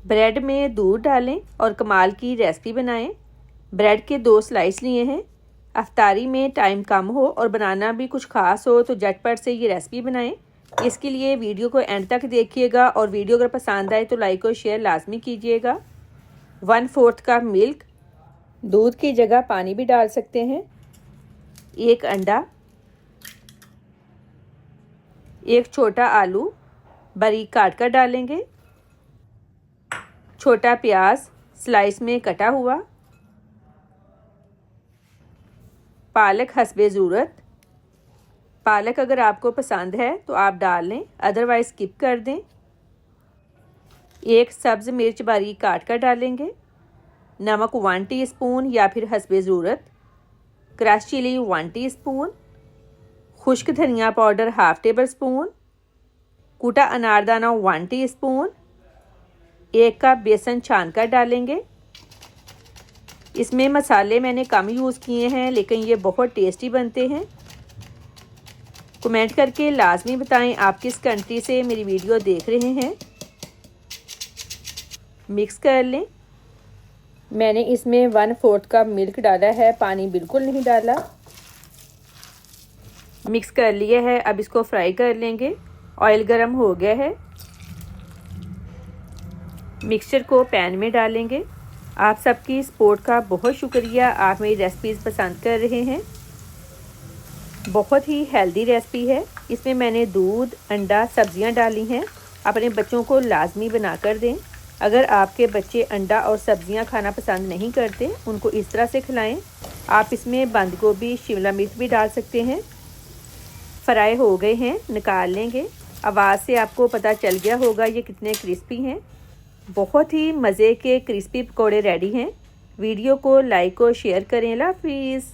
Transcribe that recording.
Bread में दूध डालें और कमाल की रेसिपी बनाएं। ब्रेड के 2 स्लाइस लिए हैं। अफ्तारी में टाइम कम हो और बनाना भी कुछ खास हो तो झटपट से ये रेसिपी बनाएं। इसके लिए वीडियो को एंड तक देखिएगा और वीडियो अगर पसंद आए तो लाइक और शेयर लाजमी कीजिएगा। 1/4 कप मिल्क, दूध की जगह पानी भी डाल सकते हैं। 1 अंडा, 1 छोटा आलू बारीक काट कर डालेंगे। छोटा प्याज स्लाइस में कटा हुआ। पालक हस्बे ज़रूरत। पालक अगर आपको पसंद है तो आप डाल लें, अदरवाइज़ स्किप कर दें। 1 सब्ज़ मिर्च बारीक काट कर डालेंगे। नमक 1 टीस्पून या फिर हस्बे ज़रूरत। Crush chilli 1 teaspoon. खुश्क धनिया पाउडर 1/2 टेबल स्पून। कूटा अनारदाना 1 टीस्पून। 1 कप बेसन छान कर डालेंगे। इसमें मसाले मैंने कम यूज़ किए हैं लेकिन ये बहुत टेस्टी बनते हैं। कमेंट करके लाजमी बताएं आप किस कंट्री से मेरी वीडियो देख रहे हैं। मिक्स कर लें। मैंने इसमें 1/4 कप मिल्क डाला है, पानी बिल्कुल नहीं डाला। मिक्स कर लिया है, अब इसको फ्राई कर लेंगे। ऑयल गरम हो गया है। मिक्सचर को पैन में डालेंगे। आप सबकी सपोर्ट का बहुत शुक्रिया, आप मेरी रेसिपीज़ पसंद कर रहे हैं। बहुत ही हेल्दी रेसिपी है। इसमें मैंने दूध, अंडा, सब्जियां डाली हैं। अपने बच्चों को लाजमी बना कर दें। अगर आपके बच्चे अंडा और सब्जियां खाना पसंद नहीं करते उनको इस तरह से खिलाएं। आप इसमें बंद गोभी, शिमला मिर्च भी डाल सकते हैं। फ्राई हो गए हैं, निकाल लेंगे। आवाज़ से आपको पता चल गया होगा ये कितने क्रिस्पी हैं। बहुत ही मज़े के क्रिस्पी पकौड़े रेडी हैं। वीडियो को लाइक और शेयर करें। अल्लाह हाफिज़।